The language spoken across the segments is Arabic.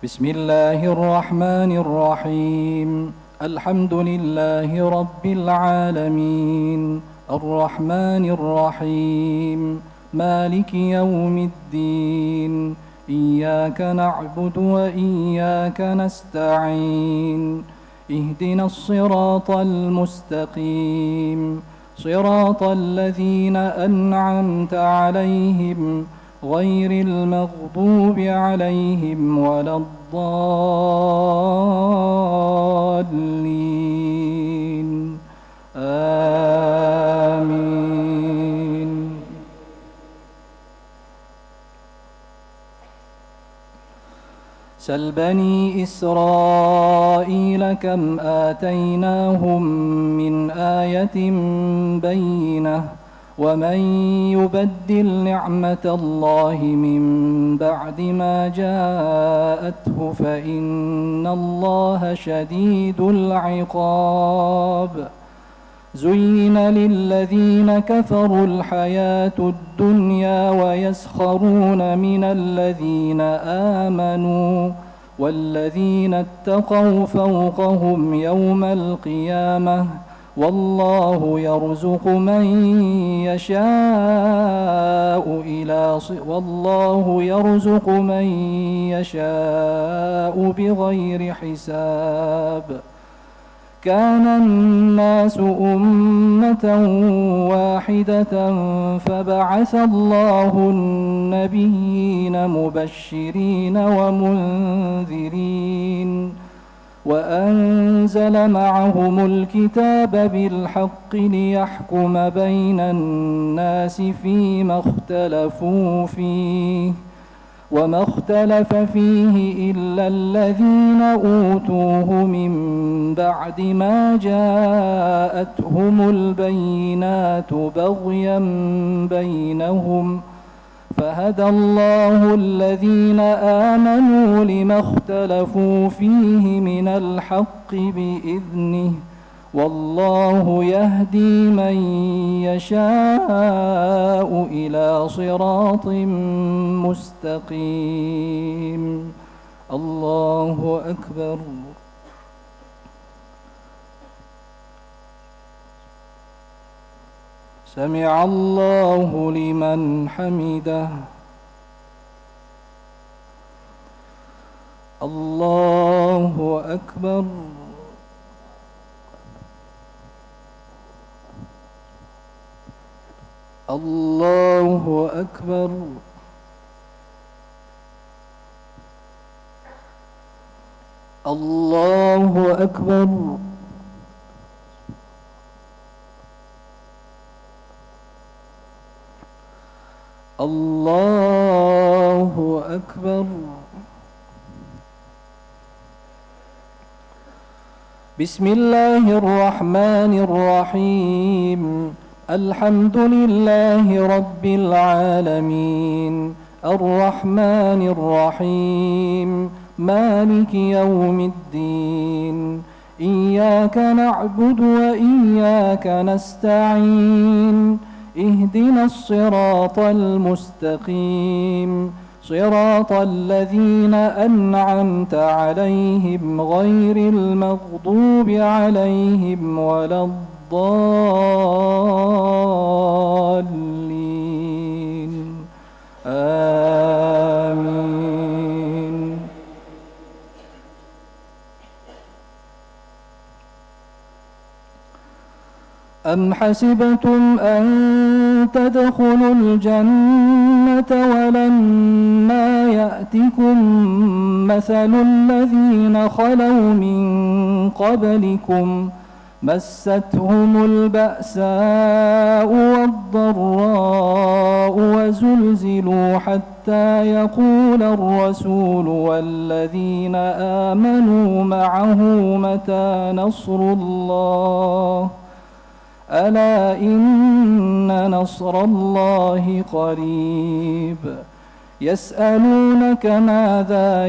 بسم الله الرحمن الرحيم. الحمد لله رب العالمين، الرحمن الرحيم، مالك يوم الدين. إياك نعبد وإياك نستعين. اهدنا الصراط المستقيم، صراط الذين أنعمت عليهم غير المغضوب عليهم ولا الضالين. آمين. سل بني إسرائيل كم آتيناهم من آية بينة ومن يبدل نعمة الله من بعد ما جاءته فإن الله شديد العقاب. زين للذين كفروا الحياة الدنيا ويسخرون من الذين آمنوا والذين اتقوا فوقهم يوم القيامة والله يرزق من يشاء بغير حساب. كان الناس أمة واحدة فبعث الله النبيين مبشرين ومنذرين وأنزل معهم الكتاب بالحق ليحكم بين الناس فيما اختلفوا فيه وما اختلف فيه إلا الذين أوتوه من بعد ما جاءتهم البينات بغيا بينهم فهدى الله الذين آمنوا لما اختلفوا فيه من الحق بإذنه والله يهدي من يشاء إلى صراط مستقيم. الله أكبر. سمع الله لمن حمده. الله أكبر. الله أكبر. الله أكبر. الله أكبر. بسم الله الرحمن الرحيم. الحمد لله رب العالمين، الرحمن الرحيم، مالك يوم الدين. إياك نعبد وإياك نستعين. اهدنا الصراط المستقيم، صراط الذين أنعمت عليهم غير المغضوب عليهم ولا الضالين. آمين. أم حسبتم أن تدخلوا الجنة ولما يأتكم مثل الذين خلوا من قبلكم مستهم البأساء والضراء وزلزلوا حتى يقول الرسول والذين آمنوا معه متى نصر الله ألا إن نصر الله قريب. يسألونك ماذا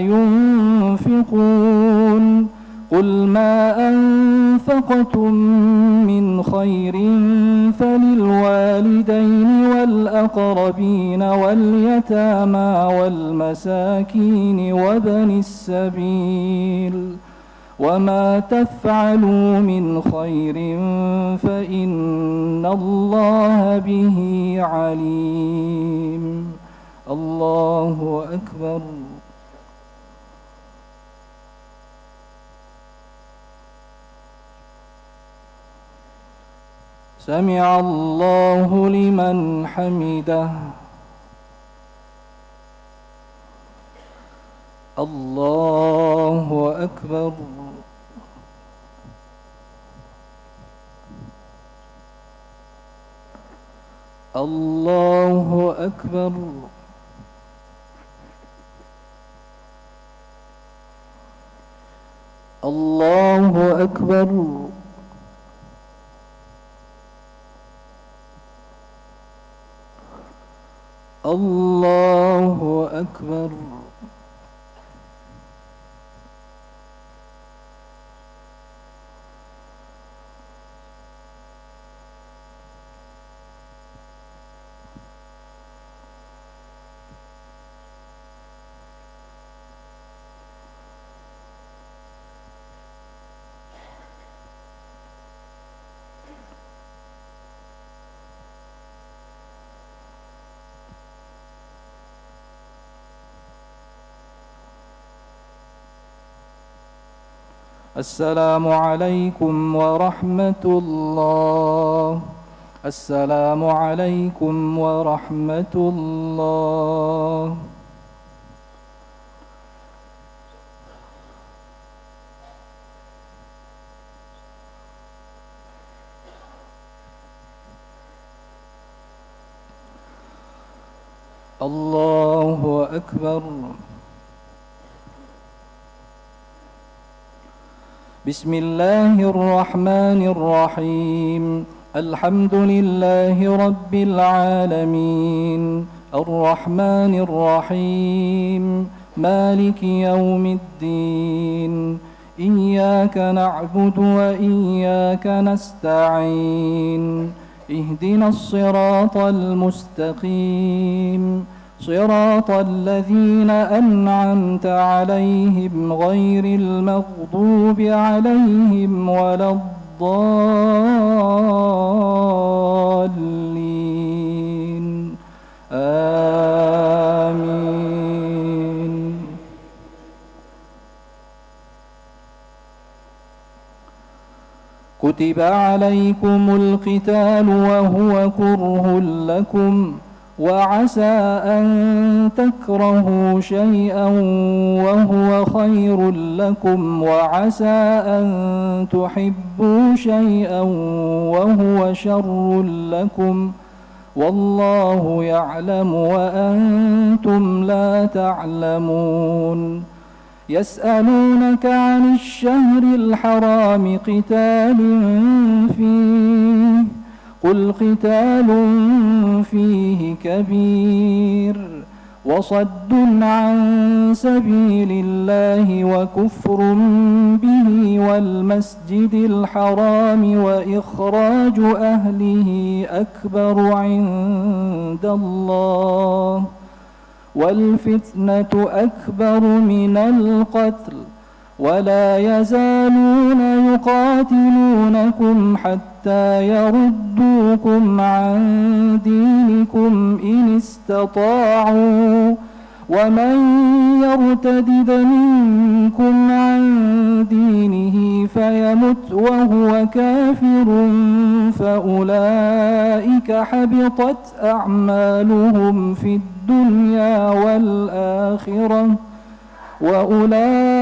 ينفقون قل ما أنفقتم من خير فللوالدين والأقربين واليتامى والمساكين وابن السبيل وما تفعلوا من خير فإن الله به عليم. الله أكبر. سمع الله لمن حمده. الله أكبر. الله أكبر. الله أكبر. الله أكبر. السلام عليكم ورحمة الله. السلام عليكم ورحمة الله. الله أكبر. بسم الله الرحمن الرحيم. الحمد لله رب العالمين الرحمن الرحيم مالك يوم الدين إياك نعبد وإياك نستعين اهدنا الصراط المستقيم صراط الذين أنعمت عليهم غير المغضوب عليهم ولا الضالين آمين. كتب عليكم القتال وهو كره لكم وعسى أن تكرهوا شيئا وهو خير لكم وعسى أن تحبوا شيئا وهو شر لكم والله يعلم وأنتم لا تعلمون. يسألونك عن الشهر الحرام قتال فيه قل قتال فيه كبير وصد عن سبيل الله وكفر به والمسجد الحرام وإخراج أهله أكبر عند الله والفتنة أكبر من القتل ولا يزالون يقاتلونكم حتى يردوكم عن دينكم إن استطاعوا ومن يرتدد منكم عن دينه فيمت وهو كافر فأولئك حبطت أعمالهم في الدنيا والآخرة وأولئك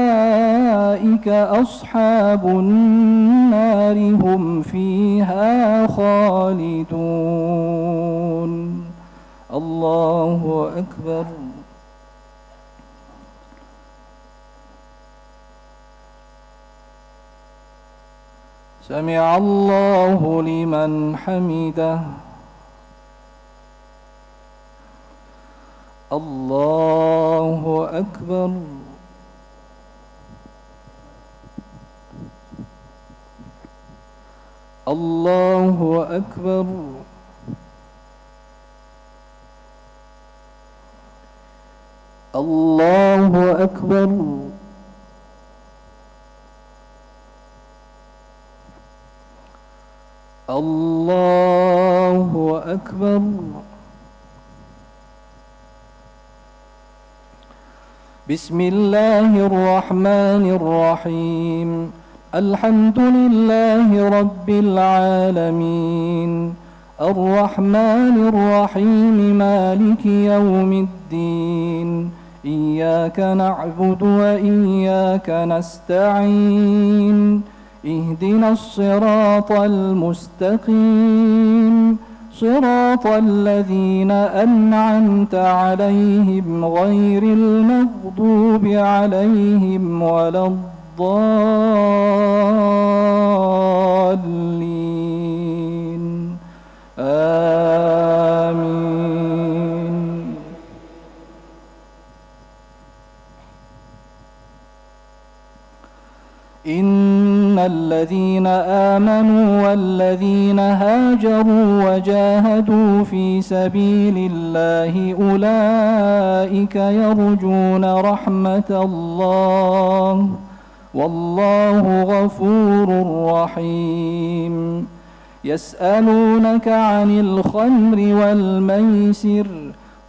أصحاب النار هم فيها خالدون. الله أكبر. سمع الله لمن حمده. الله أكبر. الله أكبر. الله أكبر. الله أكبر. بسم الله الرحمن الرحيم. الحمد لله رب العالمين الرحمن الرحيم مالك يوم الدين إياك نعبد وإياك نستعين اهدنا الصراط المستقيم صراط الذين أنعمت عليهم غير المغضوب عليهم ولا الضالين آمين. إن الذين آمنوا والذين هاجروا وجاهدوا في سبيل الله أولئك يرجون رحمة الله والله غفور رحيم. يسألونك عن الخمر والميسر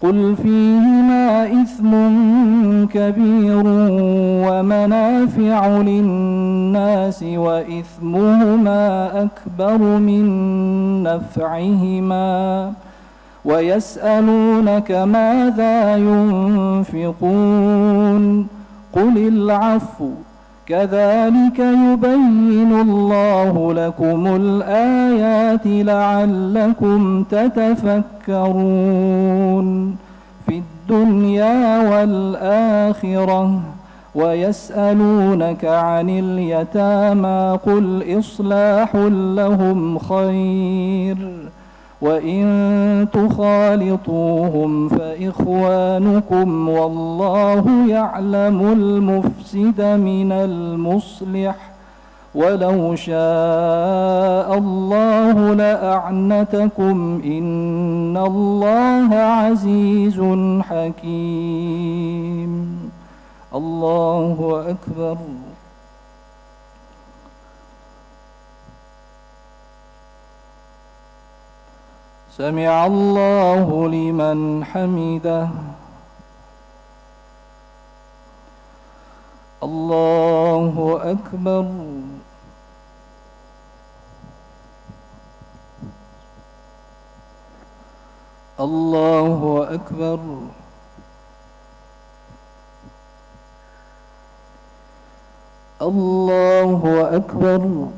قل فيهما إثم كبير ومنافع للناس وإثمهما أكبر من نفعهما ويسألونك ماذا ينفقون قل العفو كذلك يبين الله لكم الآيات لعلكم تتفكرون في الدنيا والآخرة. ويسألونك عن اليتامى قل إصلاح لهم خير وإن تخالطوهم فإخوانكم والله يعلم المفسد من المصلح ولو شاء الله لأعنتكم إن الله عزيز حكيم. الله أكبر. سمع الله لمن حمده. الله أكبر. الله أكبر. الله أكبر.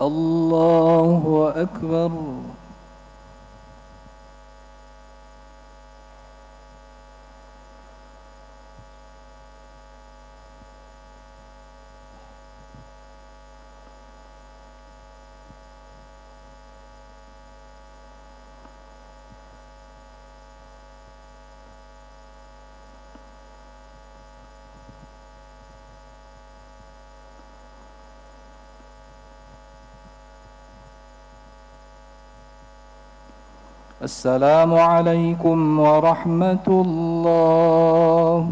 الله أكبر. السلام عليكم ورحمة الله.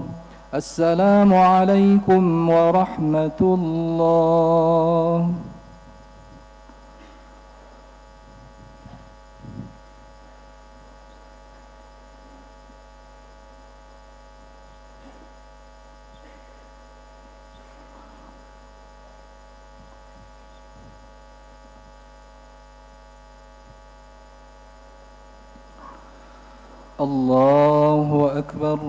السلام عليكم ورحمة الله. الله أكبر.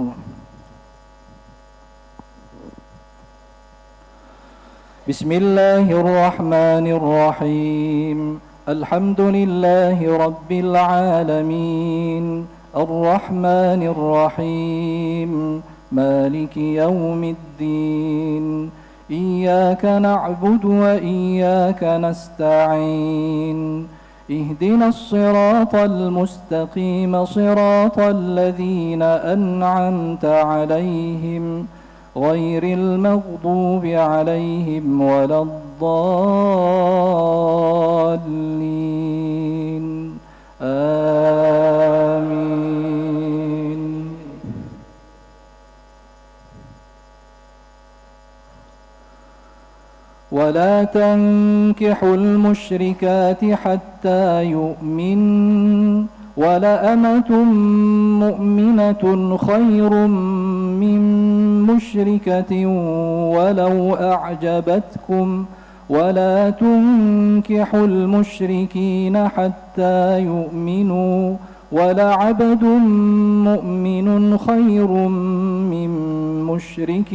بسم الله الرحمن الرحيم. الحمد لله رب العالمين الرحمن الرحيم مالك يوم الدين إياك نعبد وإياك نستعين اهدنا الصراط المستقيم صراط الذين أنعمت عليهم غير المغضوب عليهم ولا الضالين آمين. ولا تنكحوا المشركات حتى يؤمنوا ولأمة مؤمنة خير من مشركة ولو أعجبتكم ولا تنكحوا المشركين حتى يؤمنوا ولعبد مؤمن خير من مشرك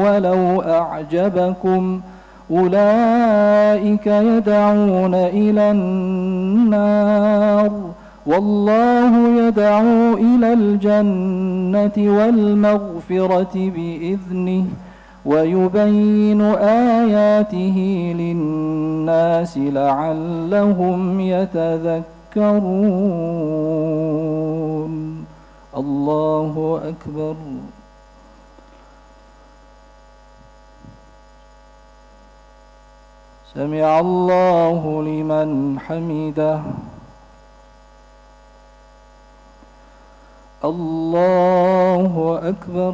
ولو أعجبكم أولئك يدعون إلى النار والله يدعو إلى الجنة والمغفرة بإذنه ويبين آياته للناس لعلهم يتذكرون. الله أكبر. سمع الله لمن حمده. الله أكبر.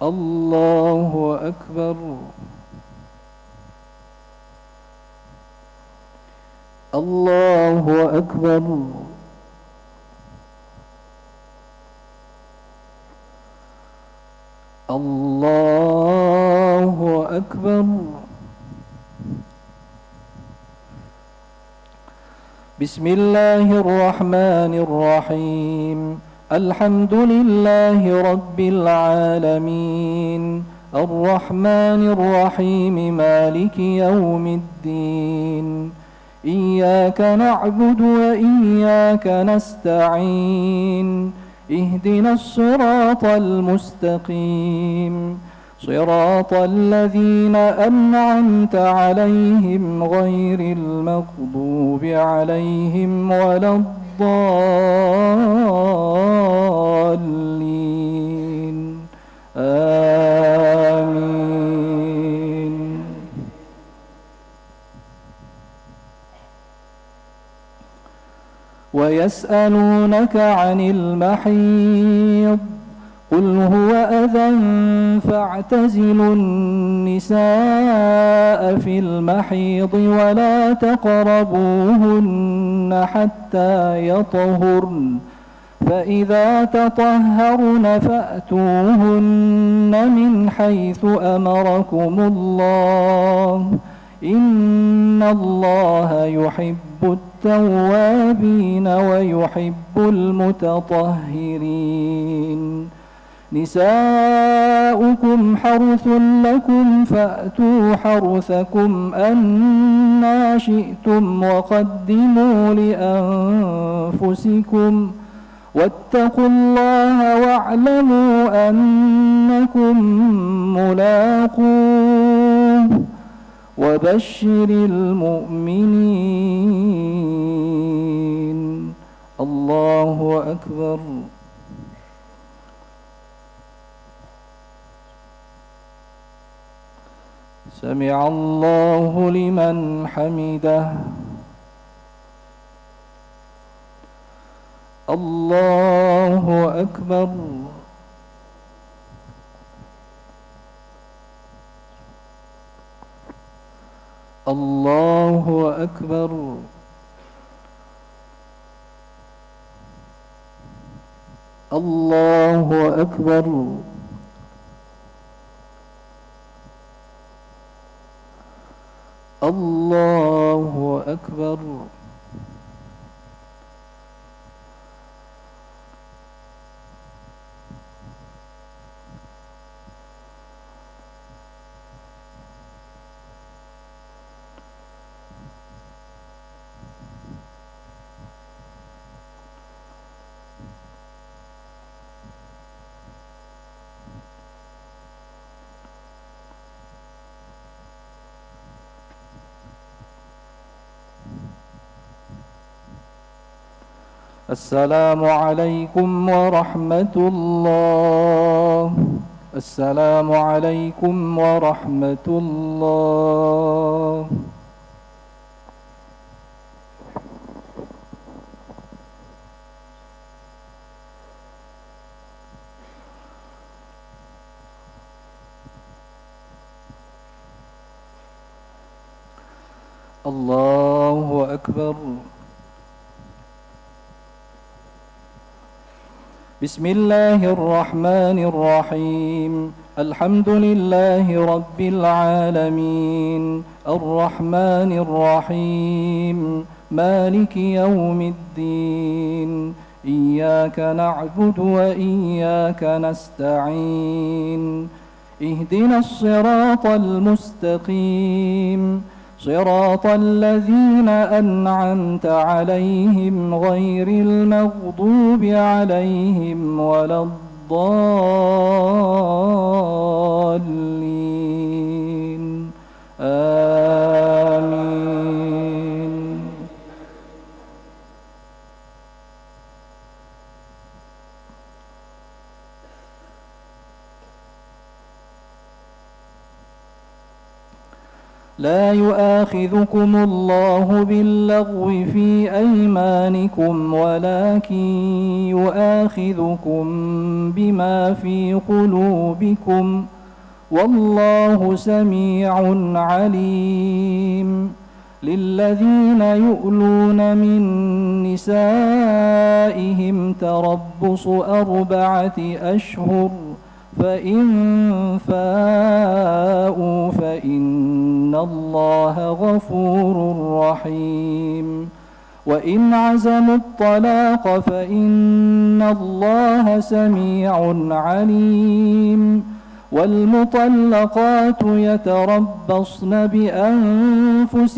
الله أكبر. الله أكبر. الله أكبر. بسم الله الرحمن الرحيم. الحمد لله رب العالمين الرحمن الرحيم مالك يوم الدين إياك نعبد وإياك نستعين اهدنا الصراط المستقيم صراط الذين أنعمت عليهم غير المغضوب عليهم ولا الضالين آمين. ويسألونك عن المحيض قل هو أذى فاعتزلوا النساء في المحيض ولا تقربوهن حتى يطهرن فإذا تطهرن فأتوهن من حيث أمركم الله إن الله يحب التوابين ويحب المتطهرين. نساؤكم حرث لكم فأتوا حرثكم أنى شئتم وقدموا لأنفسكم واتقوا الله واعلموا أنكم ملاقوه وبشر المؤمنين. الله أكبر. سمع الله لمن حمده. الله أكبر. الله أكبر. الله أكبر. الله أكبر. السلام عليكم ورحمة الله. السلام عليكم ورحمة الله. الله أكبر. بسم الله الرحمن الرحيم. الحمد لله رب العالمين الرحمن الرحيم مالك يوم الدين. إياك نعبد وإياك نستعين. اهدنا الصراط المستقيم صراط الذين أنعمت عليهم غير المغضوب عليهم ولا الضالين. آمين. لا يؤاخذكم الله باللغو في أيمانكم ولكن يؤاخذكم بما في قلوبكم والله سميع عليم. للذين يؤلون من نسائهم تربص 4 أشهر فإن فاءوا فإن الله غفور رحيم. وإن عزموا الطلاق فإن الله سميع عليم. والمطلقات يتربصن بأنفسهن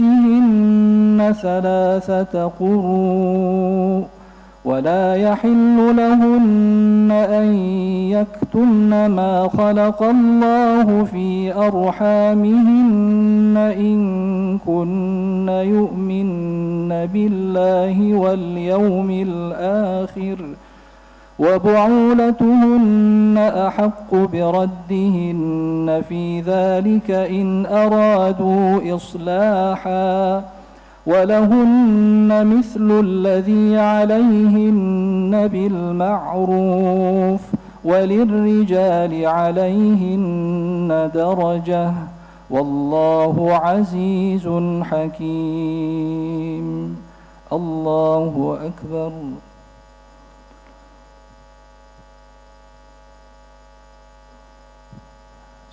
3 قروء ولا يحل لهن أن يكتمن ما خلق الله في أرحامهن إن كن يؤمن بالله واليوم الآخر وبعولتهن أحق بردهن في ذلك إن أرادوا إصلاحا ولهن مثل الذي عليهن بالمعروف وللرجال عليهن درجة والله عزيز حكيم. الله أكبر.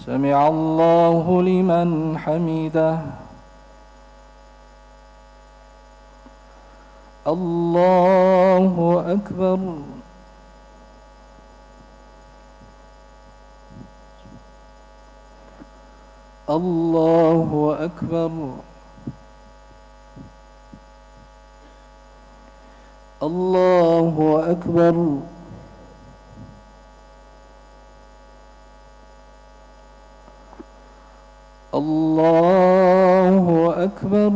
سمع الله لمن حمده. الله أكبر. الله أكبر. الله أكبر. الله أكبر.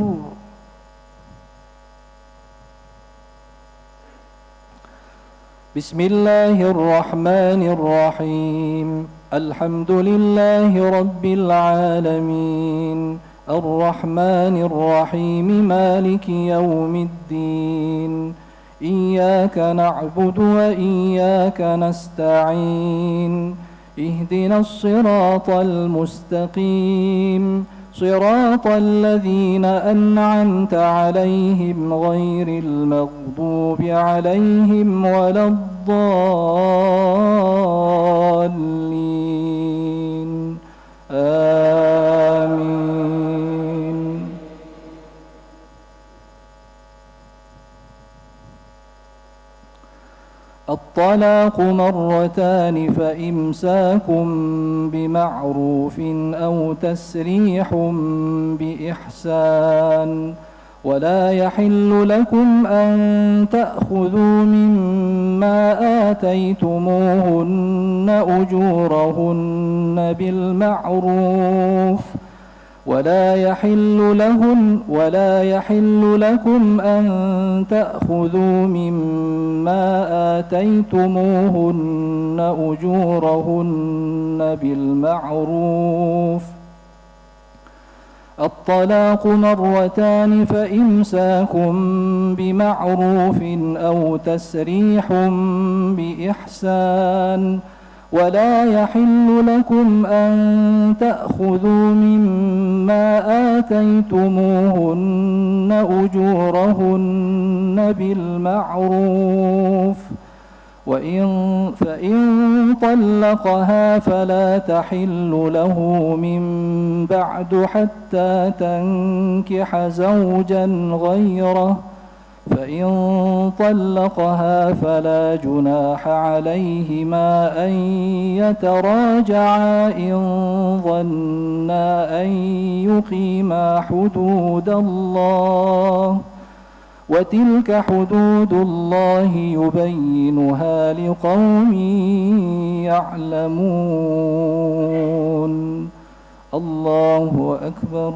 بسم الله الرحمن الرحيم. الحمد لله رب العالمين الرحمن الرحيم مالك يوم الدين. إياك نعبد وإياك نستعين. اهدنا الصراط المستقيم صراط الذين أنعمت عليهم غير المغضوب عليهم ولا الضالين. آمين. الطلاق 2 فإمساك بمعروف أو تسريح بإحسان. ولا يحل لكم أن تأخذوا مما آتيتموهن أجورهن بالمعروف ولا يحل لكم أن تأخذوا مما آتيتموهن أجورهن بالمعروف. الطلاق مرتان فإمساك بمعروف أو تسريح بإحسان. ولا يحل لكم أن تأخذوا مما آتيتموهن أجورهن بالمعروف. فإن طلقها فلا تحل له من بعد حتى تنكح زوجا غيره. فإن طلقها فلا جناح عليهما أن يتراجعا إن ظنا أن يقيما حدود الله، وتلك حدود الله يبينها لقوم يعلمون. الله أكبر.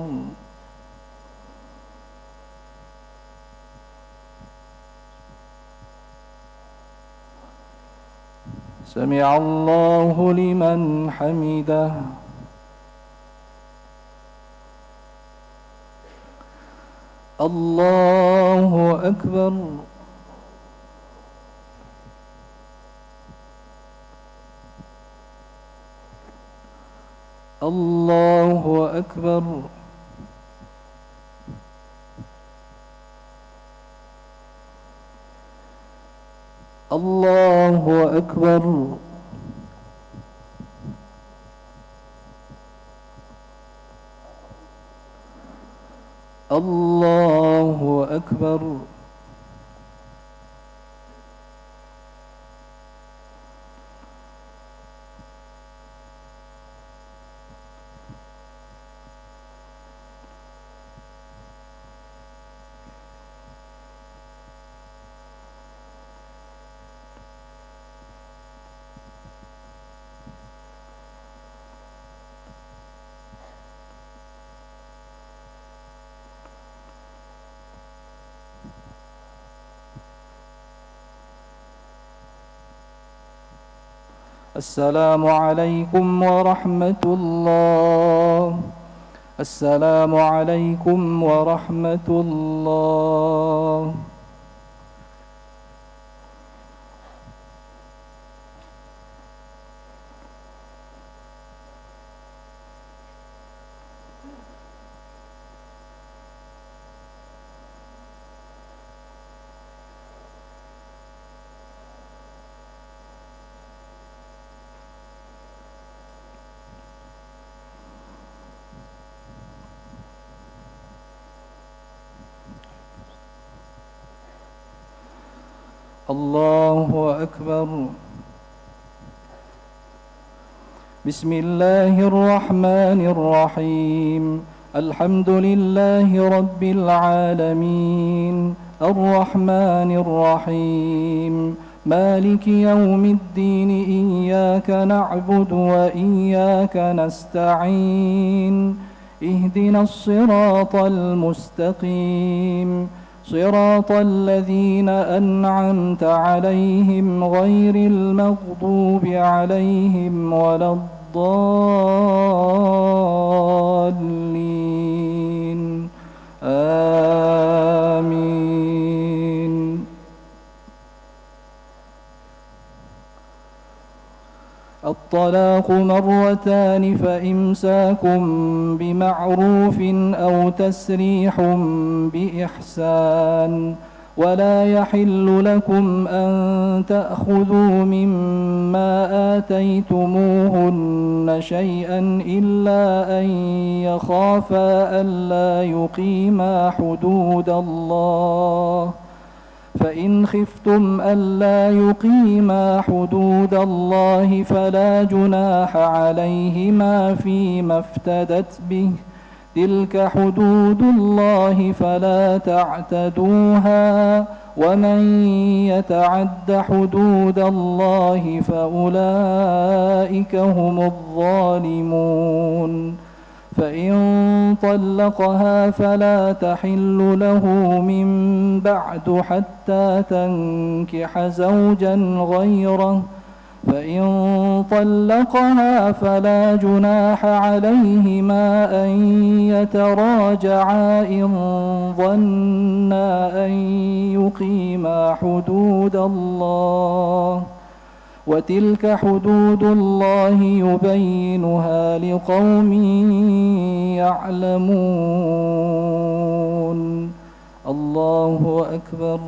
سمع الله لمن حمده. الله أكبر. الله أكبر. الله أكبر. الله أكبر. السلام عليكم ورحمة الله. السلام عليكم ورحمة الله. الله أكبر. بسم الله الرحمن الرحيم. الحمد لله رب العالمين، الرحمن الرحيم، مالك يوم الدين. إياك نعبد وإياك نستعين. اهدنا الصراط المستقيم، صراط الذين أنعمت عليهم غير المغضوب عليهم ولا الضالين. آمين. الطلاق مرتان فإمساك بمعروف أو تسريح بإحسان. ولا يحل لكم أن تأخذوا مما آتيتموهن شيئا إلا أن يخافا ألا يقيما حدود الله. فإن خفتم ألا يقيما حدود الله فلا جناح عليهما فيما افتدت به. تلك حدود الله فلا تعتدوها، ومن يتعد حدود الله فأولئك هم الظالمون. فإن طلقها فلا تحل له من بعد حتى تنكح زوجا غيره. فإن طلقها فلا جناح عليهما أن يتراجعا إن ظنا أن يقيما حدود الله، وتلك حدود الله يبينها لقوم يعلمون. الله أكبر.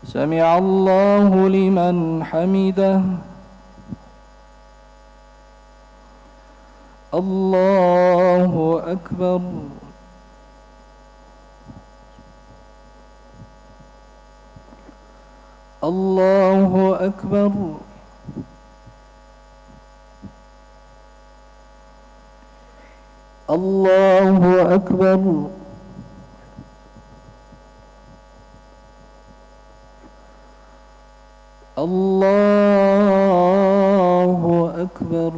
سمع الله لمن حمده. الله أكبر. الله أكبر. الله أكبر. الله أكبر.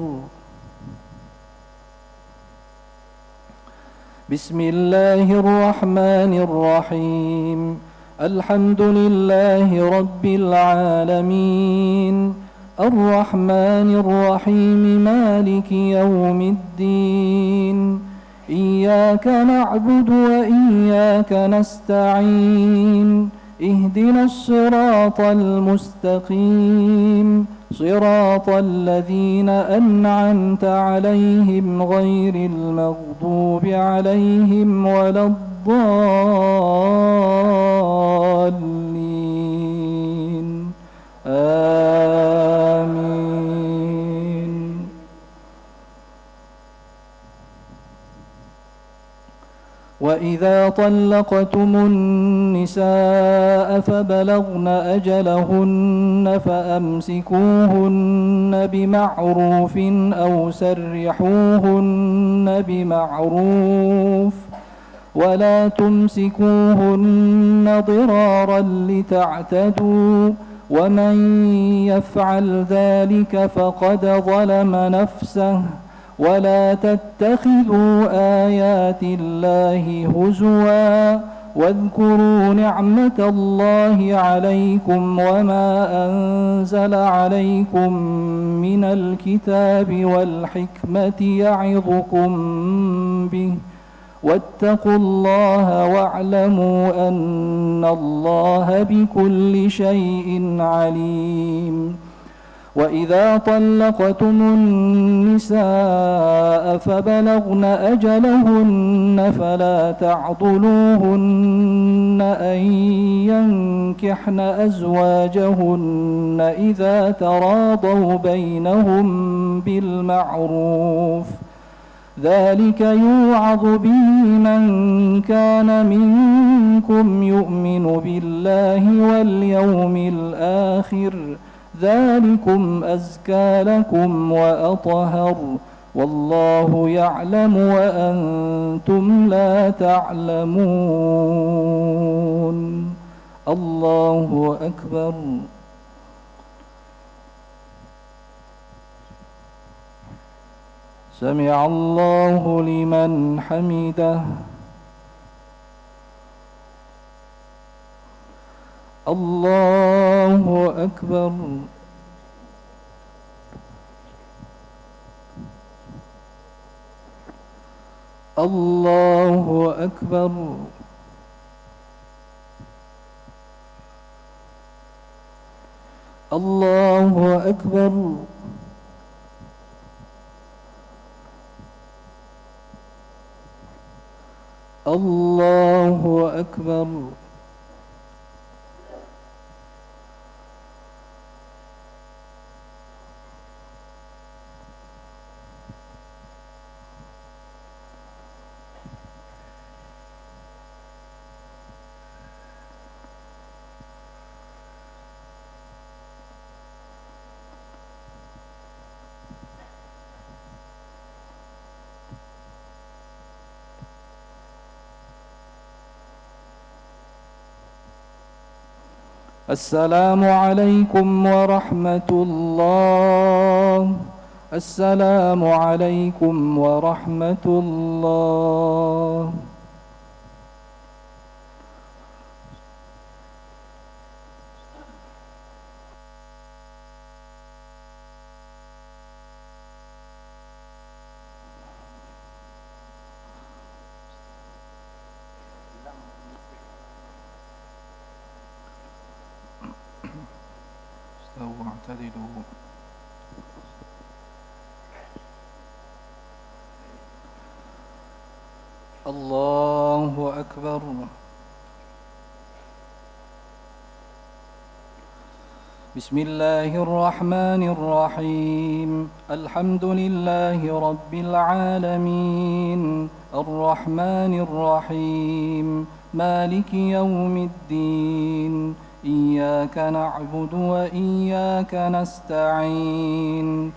بسم الله الرحمن الرحيم. الحمد لله رب العالمين، الرحمن الرحيم، مالك يوم الدين. إياك نعبد وإياك نستعين. اهدنا الصراط المستقيم، صراط الذين أنعمت عليهم غير المغضوب عليهم ولا الضالين. آمين. وإذا طلقتم النساء فبلغن أجلهن فأمسكوهن بمعروف أو سرحوهن بمعروف، ولا تمسكوهن ضرارا لتعتدوا، ومن يفعل ذلك فقد ظلم نفسه. ولا تتخذوا آيات الله هزوا، واذكروا نعمة الله عليكم وما أنزل عليكم من الكتاب والحكمة يعظكم به، واتقوا الله واعلموا أن الله بكل شيء عليم. وإذا طلقتم النساء فبلغن أجلهن فلا تعضلوهن أن ينكحن أزواجهن إذا تراضوا بينهم بالمعروف، ذلك يوعظ به من كان منكم يؤمن بالله واليوم الآخر، ذلكم أزكى لكم وأطهر، والله يعلم وأنتم لا تعلمون. الله أكبر. سمع الله لمن حمده. الله أكبر. الله أكبر. الله أكبر. الله أكبر. السلام عليكم ورحمة الله. السلام عليكم ورحمة الله. استووا واعتدلوا. الله أكبر. بسم الله الرحمن الرحيم. الحمد لله رب العالمين الرحمن الرحيم مالك يوم الدين. إياك نعبد وإياك نستعين.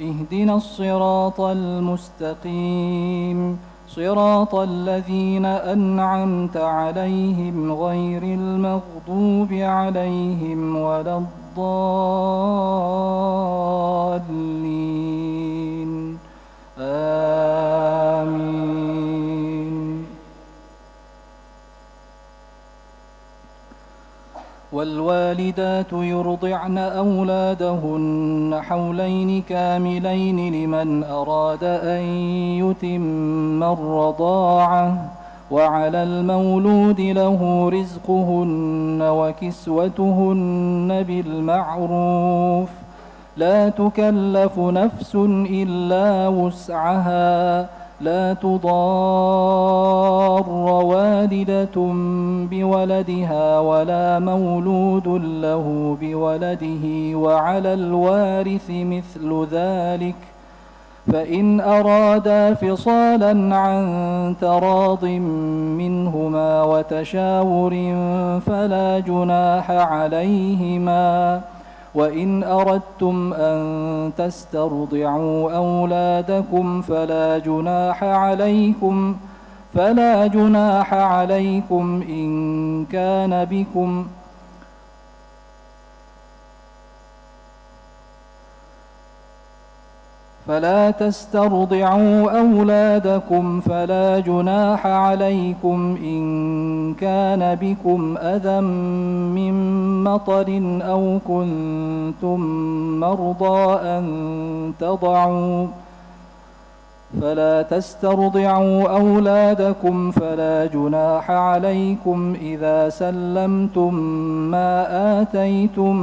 اهدنا الصراط المستقيم صراط الذين أنعمت عليهم غير المغضوب عليهم ولا الضالين. آمين. والوالدات يرضعن أولادهن حولين كاملين لمن أراد أن يتم الرضاعة، وعلى المولود له رزقهن وكسوتهن بالمعروف. لا تكلف نفس إلا وسعها. لا تضار والدة بولدها ولا مولود له بولده، وعلى الوارث مثل ذلك. فإن أرادا فصالا عن تراض منهما وتشاور فلا جناح عليهما. وإن أردتم أن تسترضعوا أولادكم فلا جناح عليكم إن كان بكم فلا تسترضعوا أولادكم فلا جناح عليكم إن كان بكم أذى من مطر أو كنتم مرضى أن تضعوا فلا تسترضعوا أولادكم فلا جناح عليكم إذا سلمتم ما آتيتم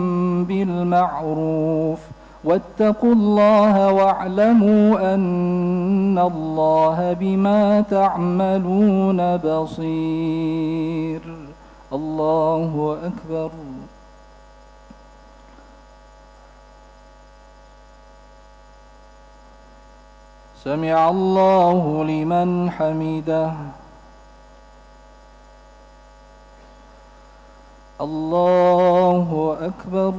بالمعروف. واتقوا الله واعلموا أن الله بما تعملون بصير. الله أكبر. سمع الله لمن حمده. الله أكبر.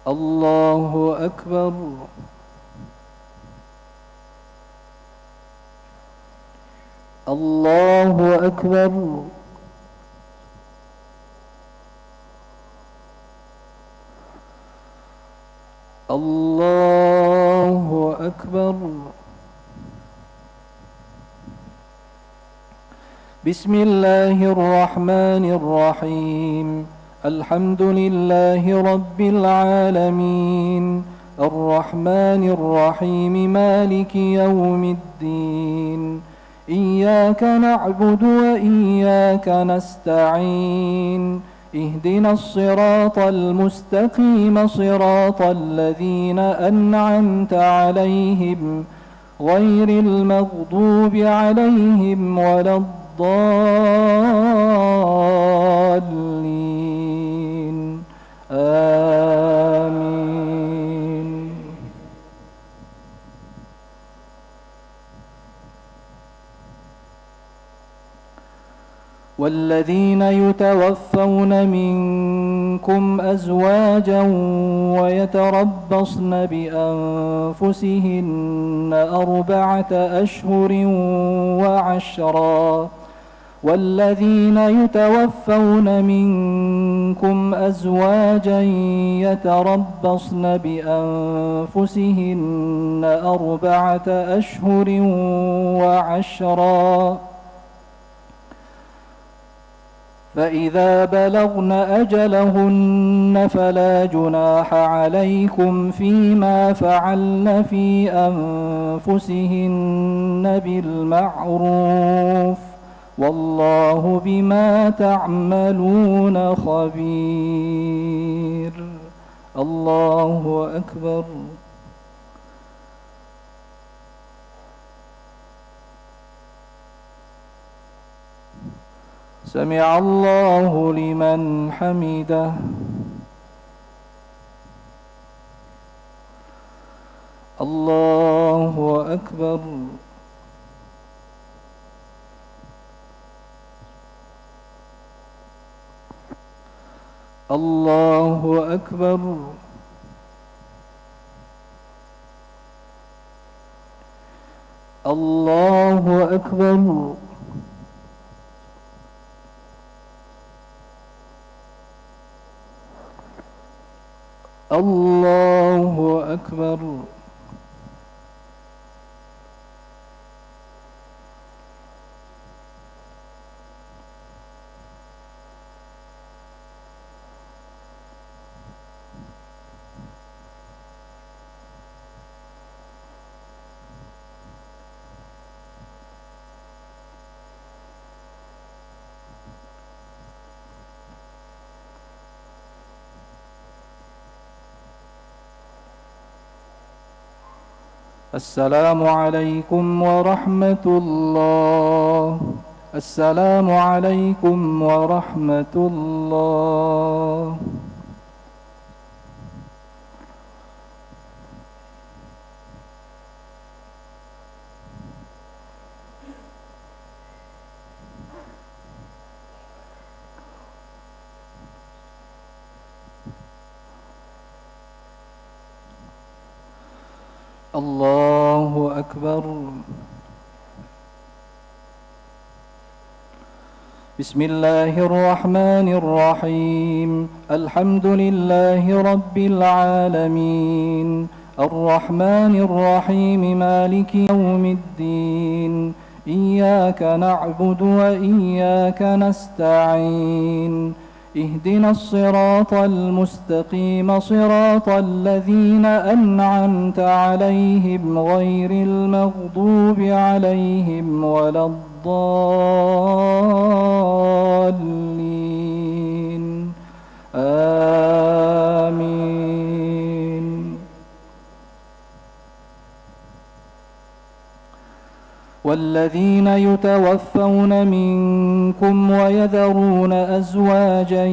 الله أكبر. الله أكبر. الله أكبر. بسم الله الرحمن الرحيم. الحمد لله رب العالمين الرحمن الرحيم مالك يوم الدين. إياك نعبد وإياك نستعين. اهدنا الصراط المستقيم صراط الذين أنعمت عليهم غير المغضوب عليهم ولا الضالين. آمين. والذين يتوفون منكم أزواجا ويتربصن بأنفسهن 4 أشهر وعشرا والذين يتوفون منكم أزواجا يتربصن بأنفسهن 4 أشهر وعشرا فإذا بلغن أجلهن فلا جناح عليكم فيما فعلن في أنفسهن بالمعروف والله بما تعملون خبير. الله أكبر. سمع الله لمن حمده. الله أكبر. الله أكبر. الله أكبر. الله أكبر. السلام عليكم ورحمة الله. السلام عليكم ورحمة الله. الله أكبر. بسم الله الرحمن الرحيم. الحمد لله رب العالمين الرحمن الرحيم مالك يوم الدين إياك نعبد وإياك نستعين اهدنا الصراط المستقيم صراط الذين أنعمت عليهم غير المغضوب عليهم ولا الضالين آمين. والذين يتوفون منكم ويذرون أزواجا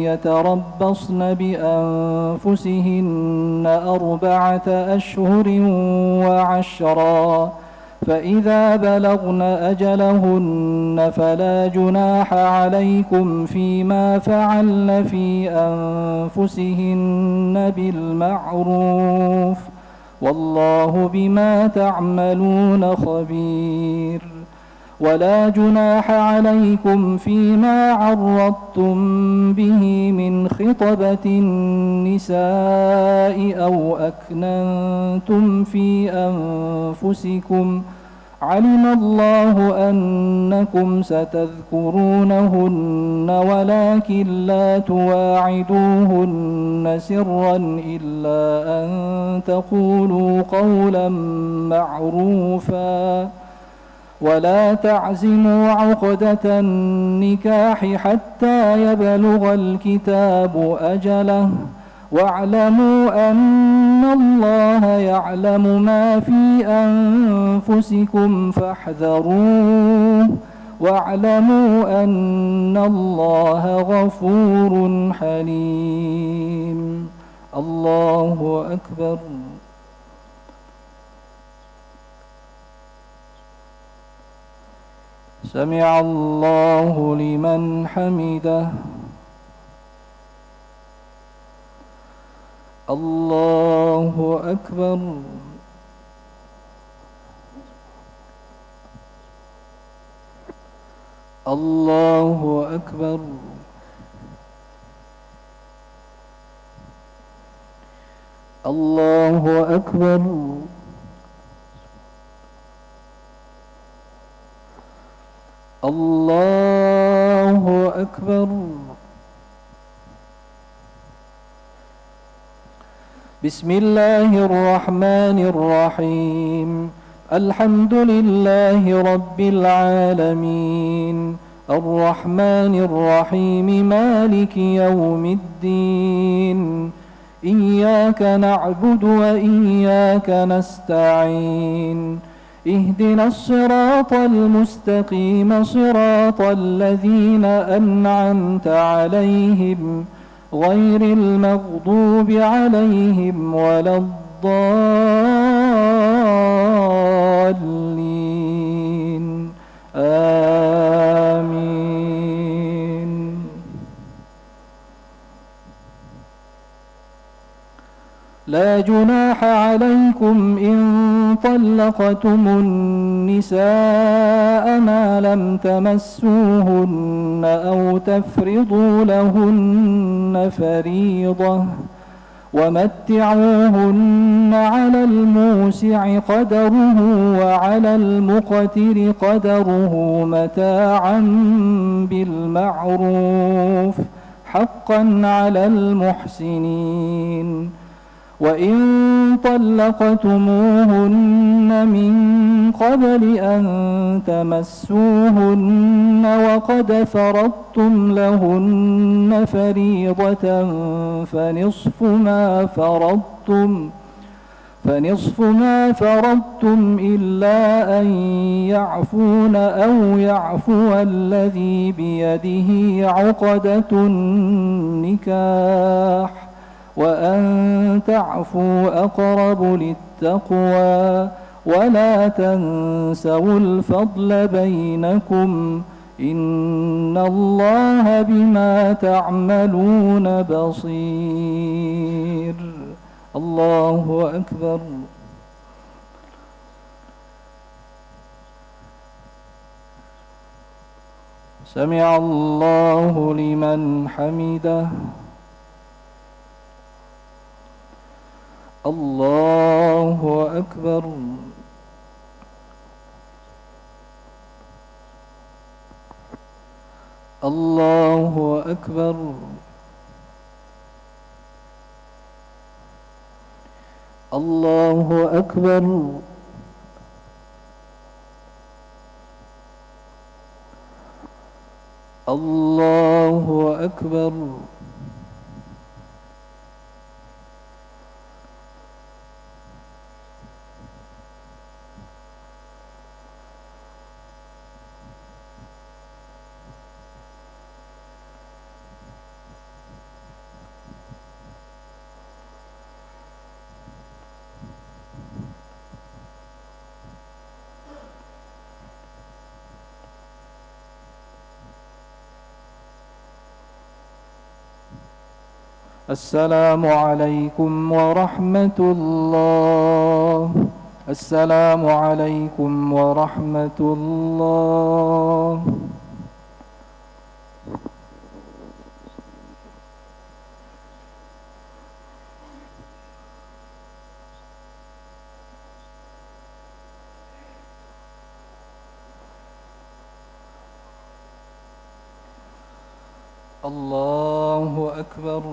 يتربصن بأنفسهن 4 أشهر وعشرا فإذا بلغن أجلهن فلا جناح عليكم فيما فعلن في أنفسهن بالمعروف والله بما تعملون خبير. ولا جناح عليكم فيما عرضتم به من خطبة النساء أو أكننتم في أنفسكم علم الله أنكم ستذكرونهن ولكن لا تواعدوهن سرا إلا أن تقولوا قولا معروفا ولا تعزموا عقدة النكاح حتى يبلغ الكتاب أجله واعلموا أن الله يعلم ما في أنفسكم فاحذروه واعلموا أن الله غفور حليم. الله أكبر. سمع الله لمن حمده. الله أكبر. الله أكبر. الله أكبر. الله أكبر. بسم الله الرحمن الرحيم. الحمد لله رب العالمين الرحمن الرحيم مالك يوم الدين إياك نعبد وإياك نستعين اهدنا الصراط المستقيم صراط الذين أنعمت عليهم غير المغضوب عليهم ولا الضالين آمين. لا جناح عليكم إن طلقتم النساء ما لم تمسوهن أو تفرضوا لهن فريضة ومتعوهن على الموسع قدره وعلى المقتر قدره متاعا بالمعروف حقا على المحسنين. وإن طلقتموهن من قبل أن تمسوهن وقد فرضتم لهن فريضة فنصف ما فرضتم إلا أن يعفون أو يعفو الذي بيده عقدة النكاح وأن تعفوا أقرب للتقوى ولا تنسوا الفضل بينكم إن الله بما تعملون بصير. الله أكبر. سمع الله لمن حمده. الله أكبر. الله أكبر. الله أكبر. الله أكبر. السلام عليكم ورحمة الله. السلام عليكم ورحمة الله. الله أكبر.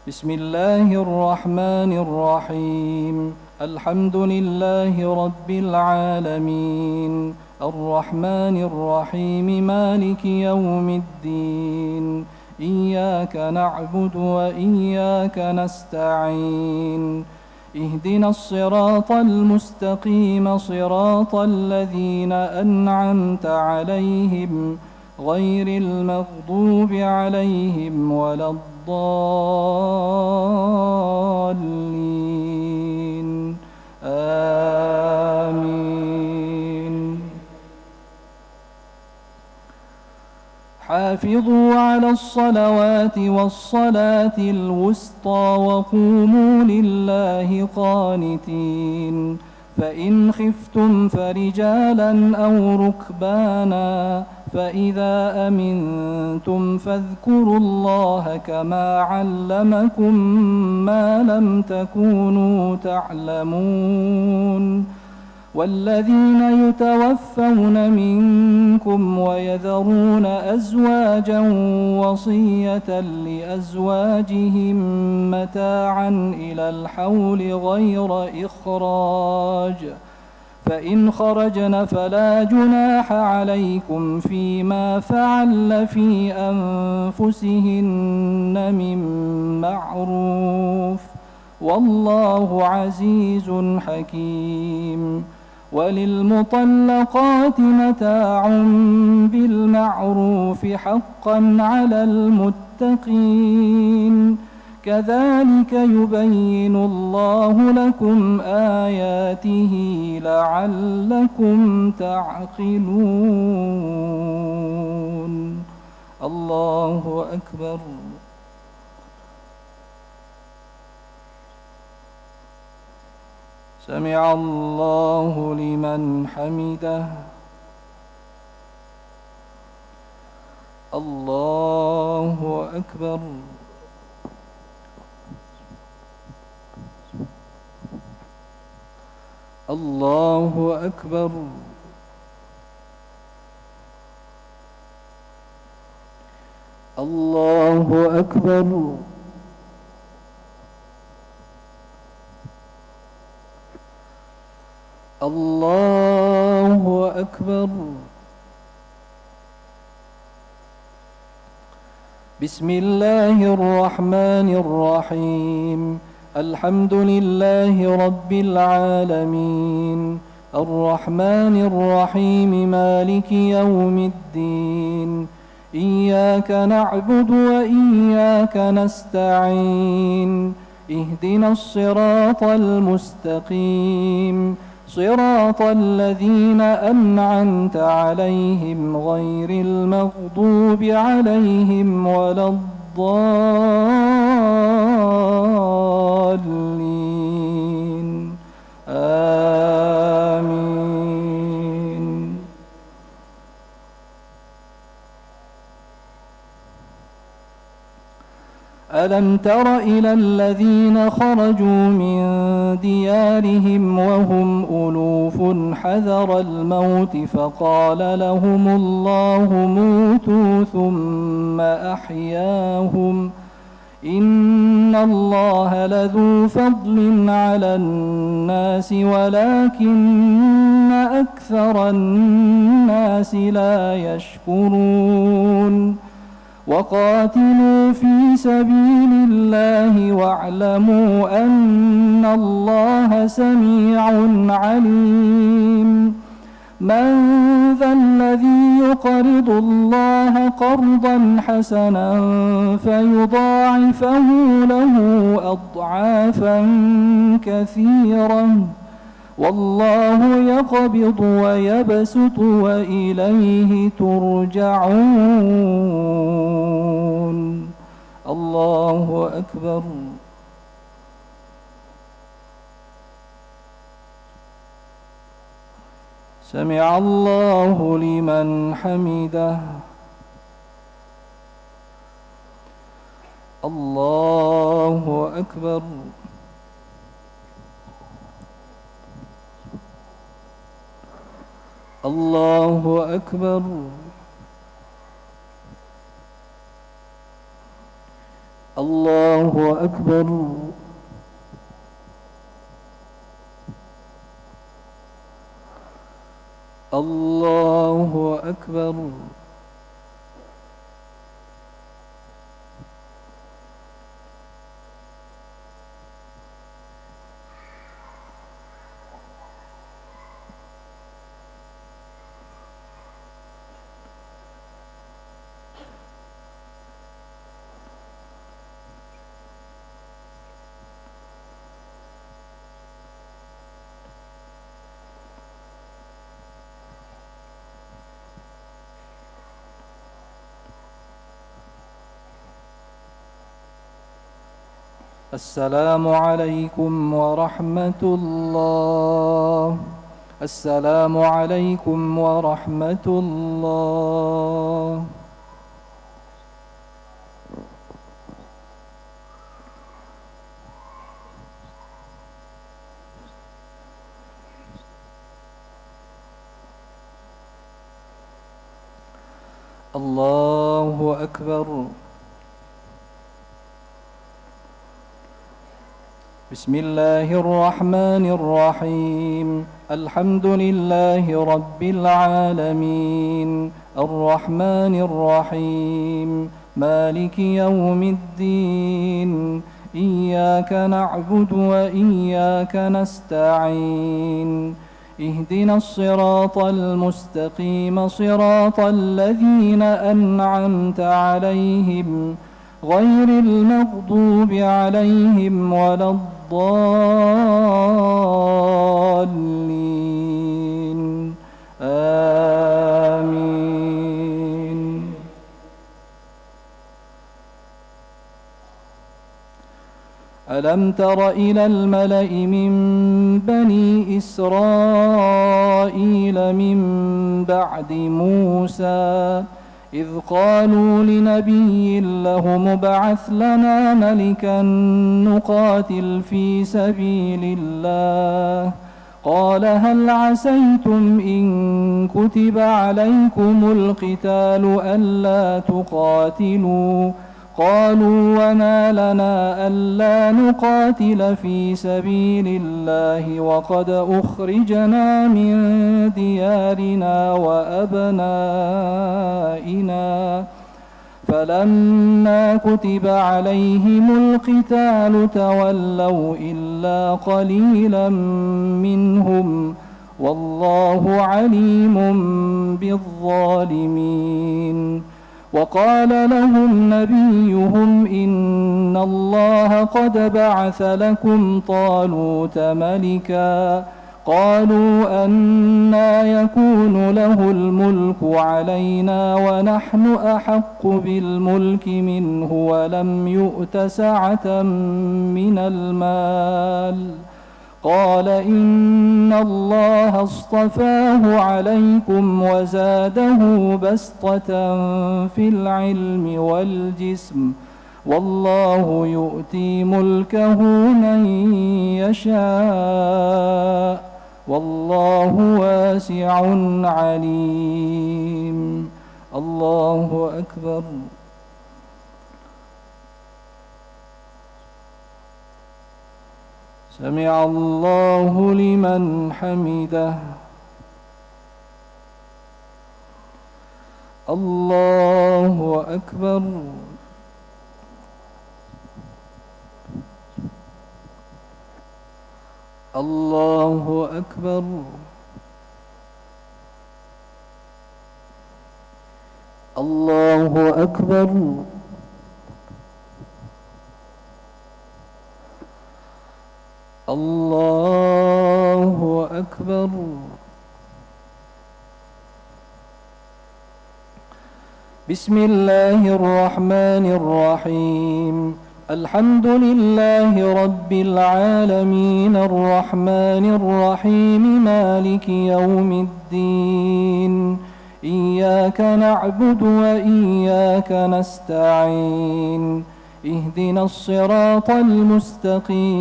بسم الله الرحمن الرحيم. الحمد لله رب العالمين الرحمن الرحيم مالك يوم الدين إياك نعبد وإياك نستعين اهدنا الصراط المستقيم صراط الذين أنعمت عليهم غير المغضوب عليهم ولا الضالين حافظوا على الصلوات والصلاة الوسطى وقوموا لله قانتين. فإن خفتم فرجالا أو ركبانا فإذا أمنتم فاذكروا الله كما علمكم ما لم تكونوا تعلمون. والذين يتوفون منكم ويذرون أزواجا وصية لأزواجهم متاعا إلى الحول غير إخراج، فإن خرجن فلا جناح عليكم فيما فعل في أنفسهن من معروف، والله عزيز حكيم. وللمطلقات متاع بالمعروف حقا على المتقين، كذلك يبين الله لكم آياته لعلكم تعقلون. الله أكبر. سمع الله لمن حمده. الله أكبر. الله أكبر. الله أكبر. الله أكبر. بسم الله الرحمن الرحيم. الحمد لله رب العالمين، الرحمن الرحيم، مالك يوم الدين. إياك نعبد وإياك نستعين. اهدنا الصراط المستقيم، صراط الذين أنعمت عليهم غير المغضوب عليهم ولا الضالين. آمين. ألم تر إلى الذين خرجوا من ديارهم وهم ألوف حذر الموت فقال لهم الله موتوا ثم أحياهم، إن الله لذو فضل على الناس ولكن أكثر الناس لا يشكرون. وقاتلوا في سبيل الله واعلموا أن الله سميع عليم. من ذا الذي يقرض الله قرضا حسنا فيضاعفه له أضعافا كثيرة، والله يقبض ويبسط وإليه ترجعون. الله أكبر. سمع الله لمن حمده. الله أكبر. الله أكبر. الله أكبر. الله أكبر. السلام عليكم ورحمة الله. السلام عليكم ورحمة الله. الله أكبر. بسم الله الرحمن الرحيم. الحمد لله رب العالمين الرحمن الرحيم مالك يوم الدين إياك نعبد وإياك نستعين اهدنا الصراط المستقيم صراط الذين أنعمت عليهم غير المغضوب عليهم ولا الضالين آمين. ألم تر إلى الملأ من بني إسرائيل من بعد موسى إذ قالوا لنبي له مبعث لنا ملكا نقاتل في سبيل الله قال هل عسيتم إن كتب عليكم القتال ألا تقاتلوا قالوا وما لنا ألا نقاتل في سبيل الله وقد أخرجنا من ديارنا وأبنائنا فلما كتب عليهم القتال تولوا إلا قليلا منهم والله عليم بالظالمين. وقال لهم نبيهم إن الله قد بعث لكم طالوت ملكا قالوا أنى يكون له الملك علينا ونحن أحق بالملك منه ولم يؤت سعة من المال قال إن الله اصطفاه عليكم وزاده بسطة في العلم والجسم والله يؤتي ملكه من يشاء والله واسع عليم. الله أكبر. سمع الله لمن حمده. الله أكبر. الله أكبر. الله أكبر. الله أكبر. بسم الله الرحمن الرحيم. الحمد لله رب العالمين الرحمن الرحيم مالك يوم الدين إياك نعبد وإياك نستعين اهدنا الصراط المستقيم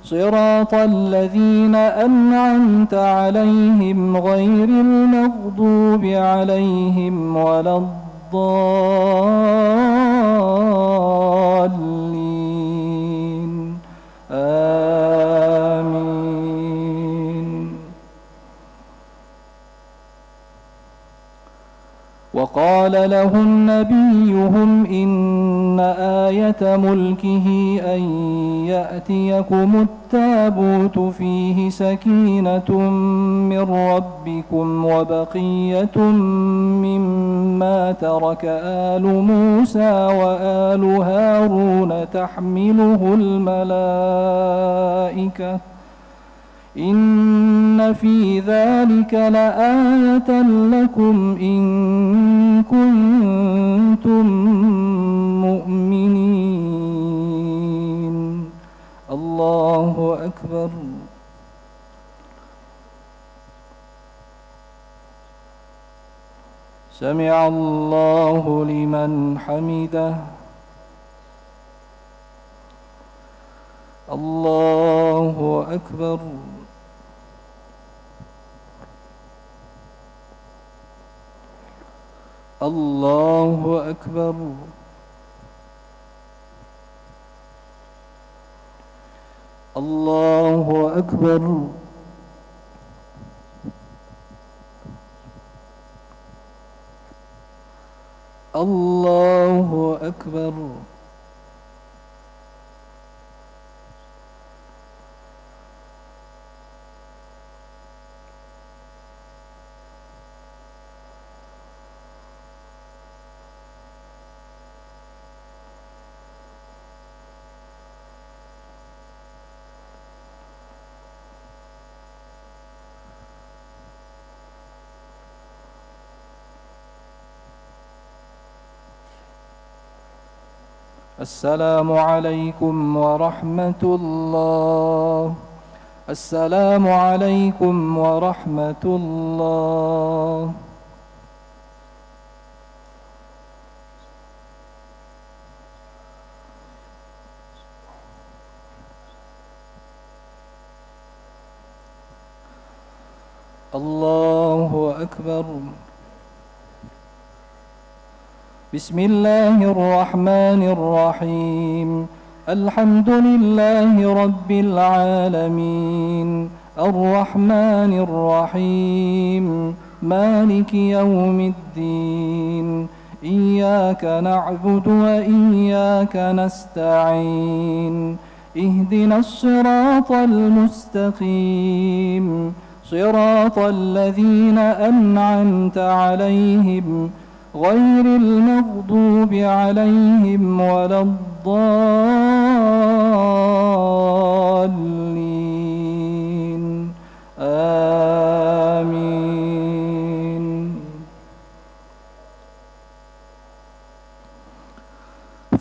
صراط الذين أنعمت عليهم غير المغضوب عليهم ولا الضالين آمين. وقال لهم نبيهم إن آية ملكه أن يأتيكم التابوت فيه سكينة من ربكم وبقية مما ترك آل موسى وآل هارون تحمله الملائكة إن في ذلك لآية لكم إن كنتم مؤمنين. سمع الله لمن حمده. الله أكبر. الله أكبر. الله أكبر. الله أكبر. السلام عليكم ورحمة الله. السلام عليكم ورحمة الله. الله أكبر. بسم الله الرحمن الرحيم. الحمد لله رب العالمين الرحمن الرحيم مالك يوم الدين. إياك نعبد وإياك نستعين. اهدنا الصراط المستقيم صراط الذين أنعمت عليهم غير المغضوب عليهم ولا الضالين. آمين.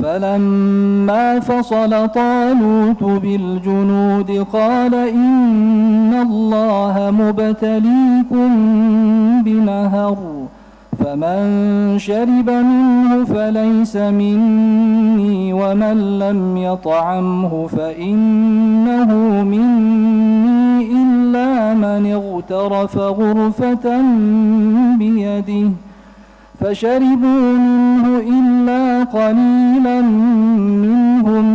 فلما فصل طالوت بالجنود قال إن الله مبتليكم بنهر فمن شرب منه فليس مني ومن لم يطعمه فإنه مني إلا من اغترف غرفة بيده فشربوا منه إلا قليلا منهم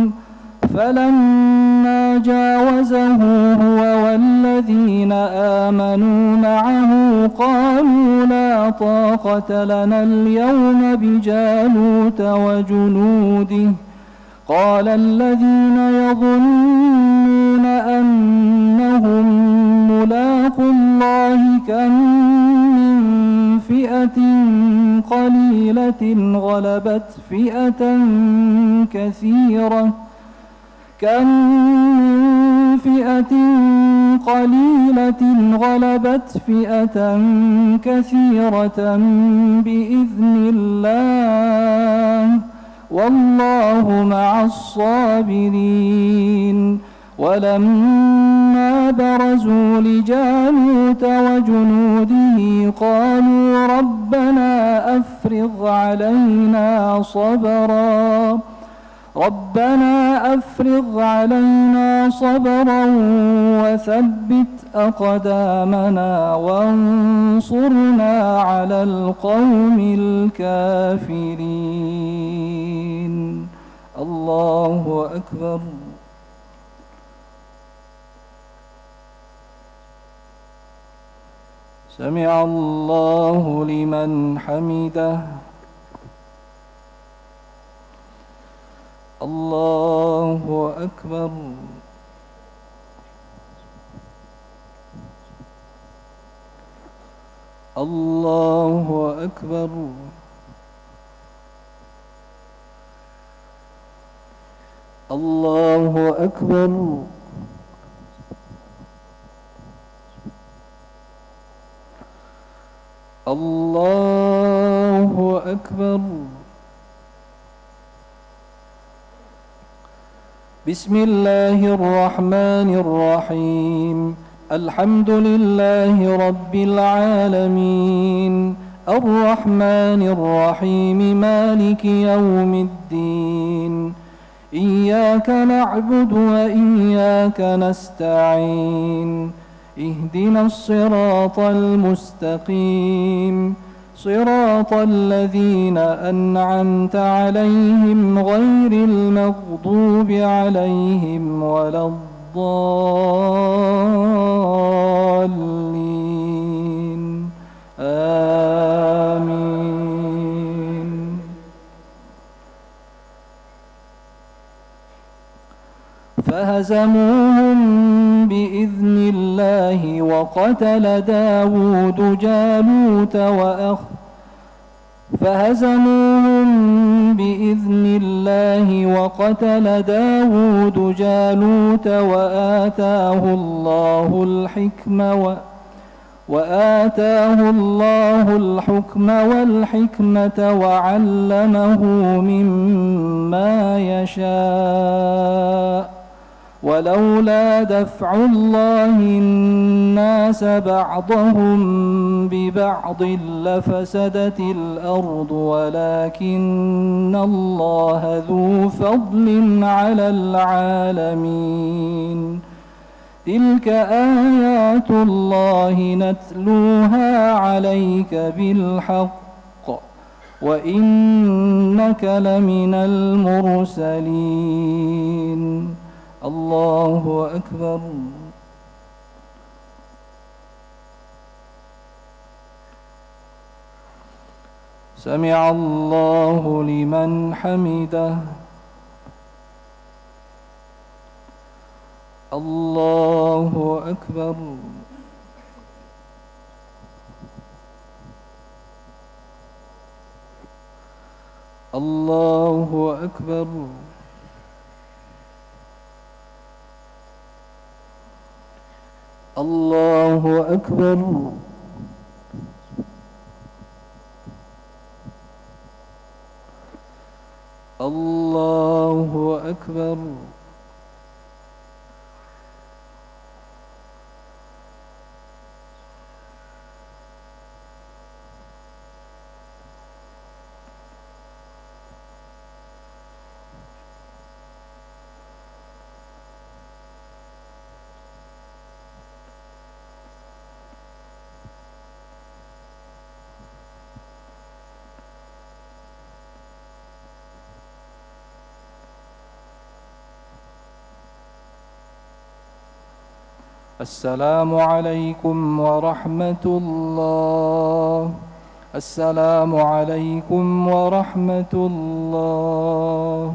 فلما جاوزه هو والذين آمنوا معه قالوا لا طاقة لنا اليوم بجالوت وجنوده. قال الذين يظنون أنهم ملاقو الله كم من فئة قليلة غلبت فئة كثيرة كم من فئة قليلة غلبت فئة كثيرة بإذن الله والله مع الصابرين. ولما برزوا لجالوت وجنوده قالوا ربنا أفرغ علينا صبرا وثبت أقدامنا وانصرنا على القوم الكافرين. الله أكبر. سمع الله لمن حمده. الله أكبر. الله أكبر. الله أكبر. الله أكبر. بسم الله الرحمن الرحيم. الحمد لله رب العالمين الرحمن الرحيم مالك يوم الدين إياك نعبد وإياك نستعين اهدنا الصراط المستقيم صراط الذين أنعمت عليهم غير المغضوب عليهم ولا الضالين آمين. فهزموهم بإذن الله وقتل داود جالوت فهزموهم بإذن الله وقتل داود جالوت وآتاه الله الحكم والحكمة وعلمه مما يشاء ولولا دفع الله الناس بعضهم ببعض لفسدت الأرض ولكن الله ذو فضل على العالمين. تلك آيات الله نتلوها عليك بالحق وإنك لمن المرسلين. الله أكبر. سمع الله لمن حمده. الله أكبر. الله أكبر. الله أكبر. الله أكبر. السلام عليكم ورحمة الله. السلام عليكم ورحمة الله.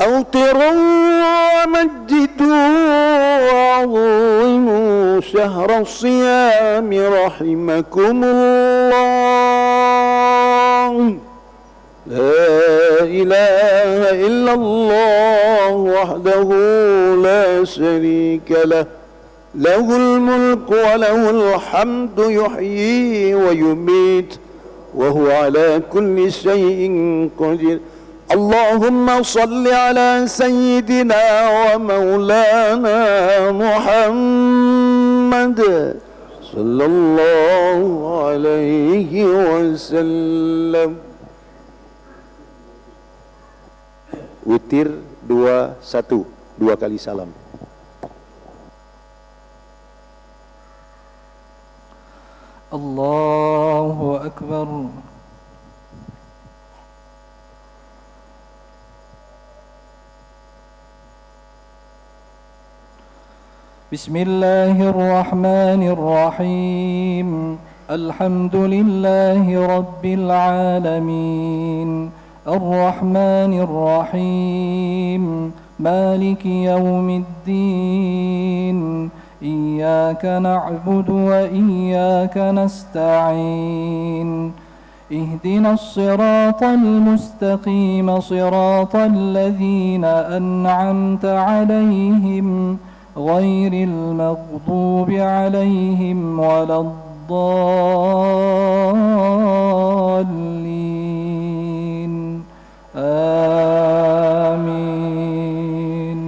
أوطروا ومجدوا وعظموا شهر الصيام رحمكم الله. لا إله إلا الله وحده لا شريك له، له الملك وله الحمد يحيي ويميت وهو على كل شيء قدير. اللهم صل على سيدنا ومولانا محمد صلى الله عليه وسلم. Witir 2-1, 2 kali salam. Allahu Akbar. بسم الله الرحمن الرحيم. الحمد لله رب العالمين الرحمن الرحيم مالك يوم الدين إياك نعبد وإياك نستعين اهدنا الصراط المستقيم صراط الذين أنعمت عليهم غير المغضوب عليهم ولا الضالين آمين.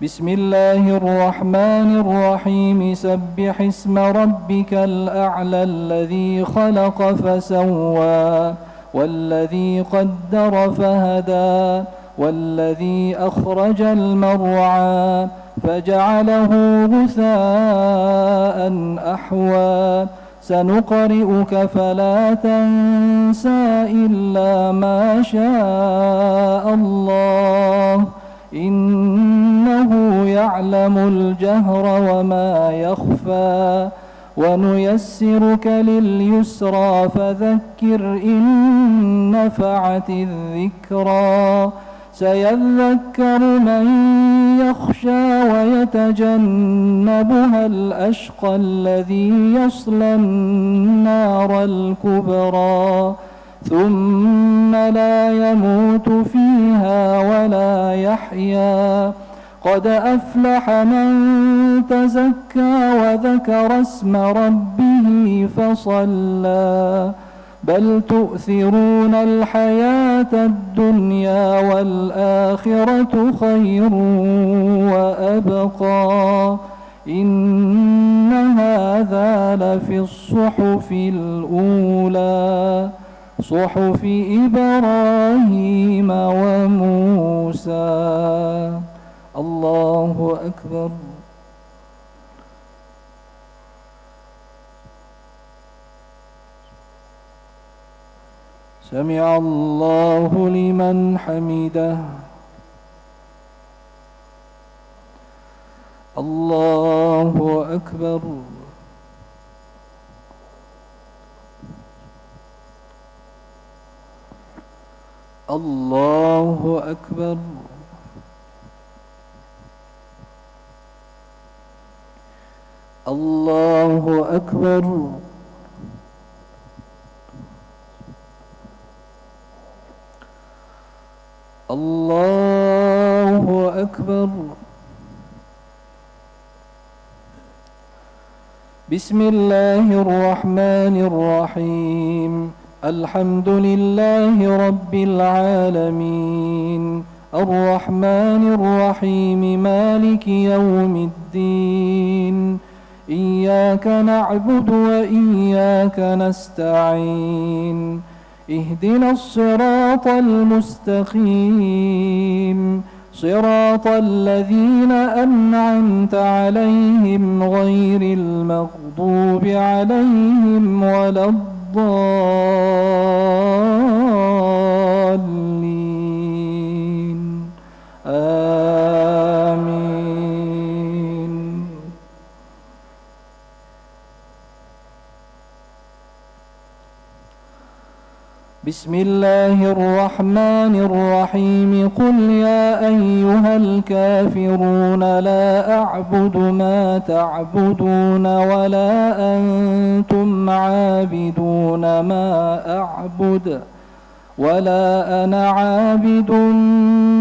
بسم الله الرحمن الرحيم سبح اسم ربك الأعلى الذي خلق فسوى والذي قدر فهدى والذي أخرج المرعى فجعله غثاء أحوى سنقرئك فلا تنسى إلا ما شاء الله إنه يعلم الجهر وما يخفى ونيسرك لليسرى فذكر إن نفعت الذكرى سيذكر من يخشى ويتجنبها الأشقى الذي يصلى النار الكبرى ثم لا يموت فيها ولا يحيا قد أفلح من تزكى وذكر اسم ربه فصلى بل تؤثرون الحياة الدنيا والآخرة خير وأبقى إن هذا لفي الصحف الأولى صحف إبراهيم وموسى. الله أكبر. سمع الله لمن حمده. الله أكبر. الله أكبر. الله أكبر. الله أكبر. بسم الله الرحمن الرحيم الحمد لله رب العالمين الرحمن الرحيم مالك يوم الدين إياك نعبد وإياك نستعين اهدنا الصراط المستقيم صراط الذين أنعمت عليهم غير المغضوب عليهم ولا الضالين آمين. بسم الله الرحمن الرحيم قل يا أيها الكافرون لا أعبد ما تعبدون ولا أنتم عابدون ما أعبد ولا أنا عابد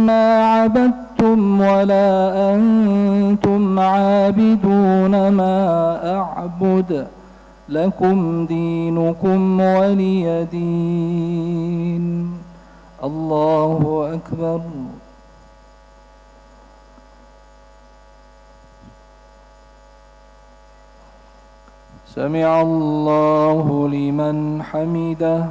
ما عبدتم ولا أنتم عابدون ما أعبد لكم دينكم ولي دين. الله أكبر. سمع الله لمن حمده.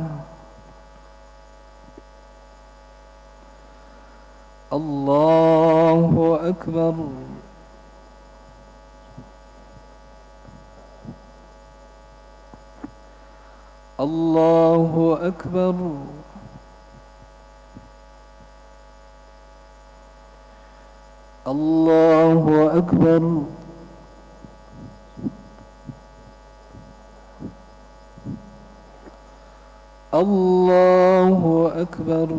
الله أكبر. الله أكبر. الله أكبر. الله أكبر.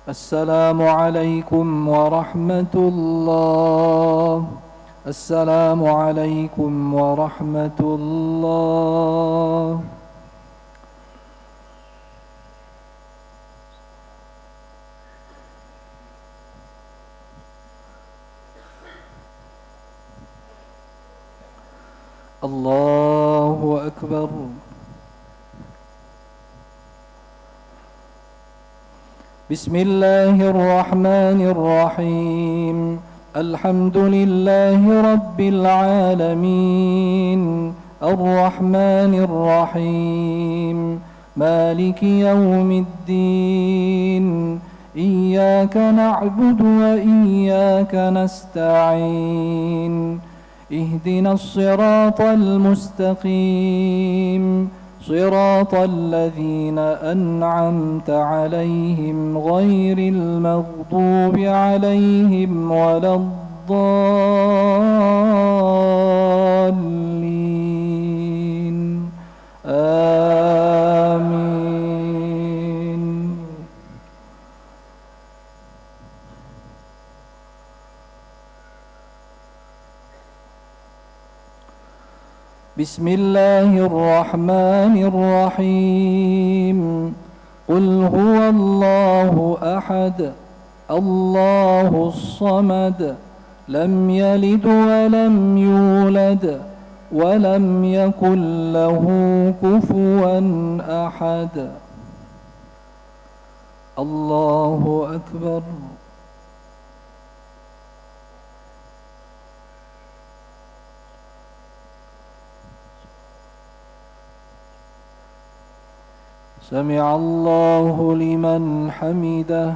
السلام عليكم ورحمة الله. السلام عليكم ورحمة الله. الله أكبر. بسم الله الرحمن الرحيم. الحمد لله رب العالمين الرحمن الرحيم مالك يوم الدين إياك نعبد وإياك نستعين اهدنا الصراط المستقيم صراط الذين أنعمت عليهم غير المغضوب عليهم ولا الضالين آمين. بسم الله الرحمن الرحيم. قل هو الله أحد الله الصمد لم يلد ولم يولد ولم يكن له كفوا أحد. الله أكبر. سمع الله لمن حمده.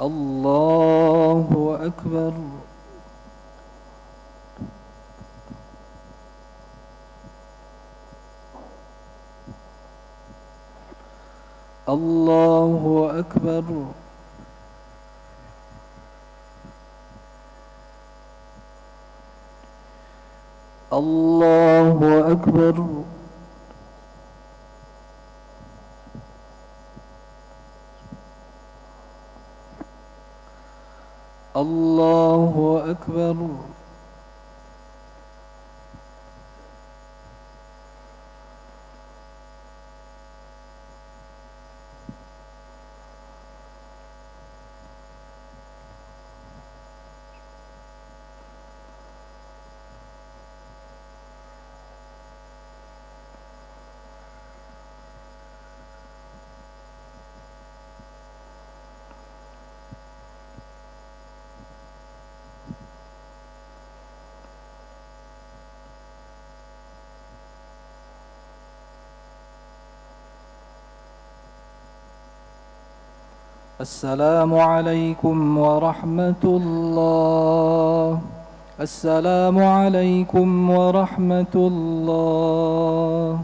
الله أكبر. الله أكبر. الله أكبر. الله أكبر. السلام عليكم ورحمة الله. السلام عليكم ورحمة الله.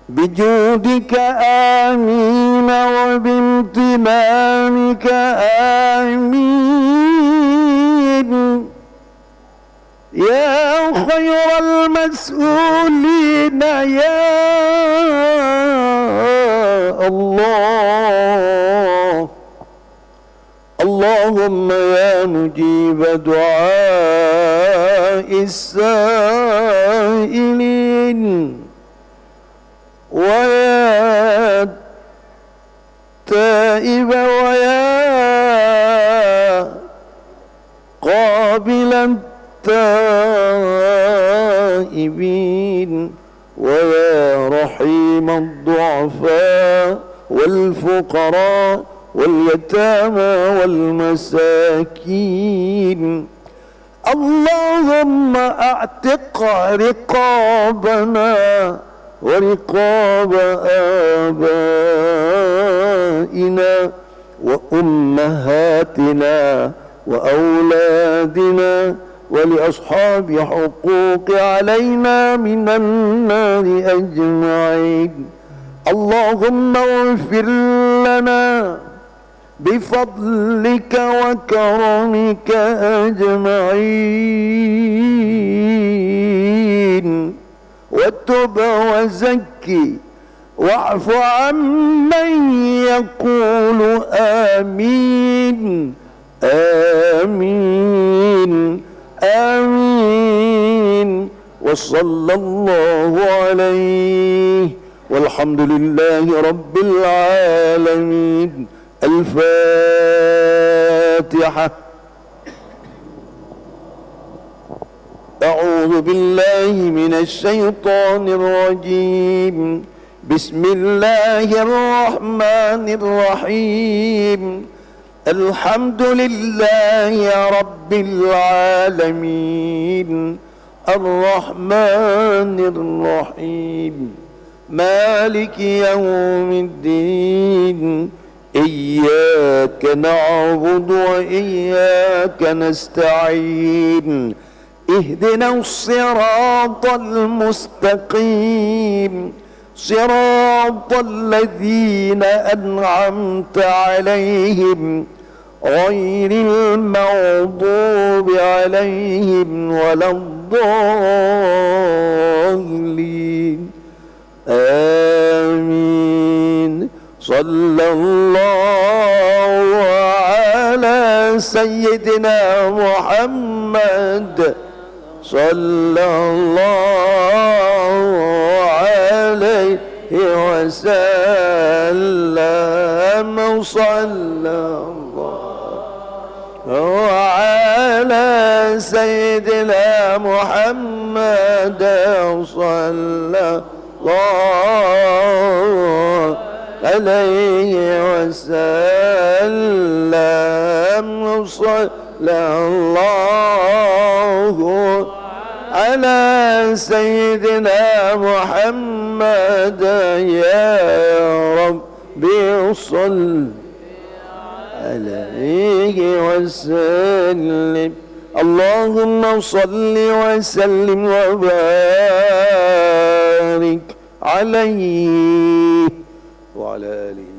بجودك آمين وبامتنانك آمين يا خير المسؤولين يا الله. اللهم يا مجيب دعاء السائلين ويا تائب ويا قابل التائبين ويا رحيم الضعفاء والفقراء واليتامى والمساكين. اللهم اعتق رقابنا ورقاب آبائنا وأمهاتنا وأولادنا ولأصحاب حقوق علينا من النار أجمعين. اللهم اغفر لنا بفضلك وكرمك أجمعين. وتب وزكي واعف عمن يقول آمين آمين آمين. وصلى الله عليه والحمد لله رب العالمين. الفاتحة. أعوذ بالله من الشيطان الرجيم. بسم الله الرحمن الرحيم. الحمد لله رب العالمين الرحمن الرحيم مالك يوم الدين. إياك نعبد وإياك نستعين. اهدنا الصراط المستقيم صراط الذين أنعمت عليهم غير المغضوب عليهم ولا الضالين. آمين. صلى الله على سيدنا محمد صلى الله عليه وسلم. صلى الله على سيدنا محمد صلى الله عليه وسلم. صلى الله على سيدنا محمد يا ربي صل عليه وسلم. اللهم صل وسلم وبارك عليه وعلى آله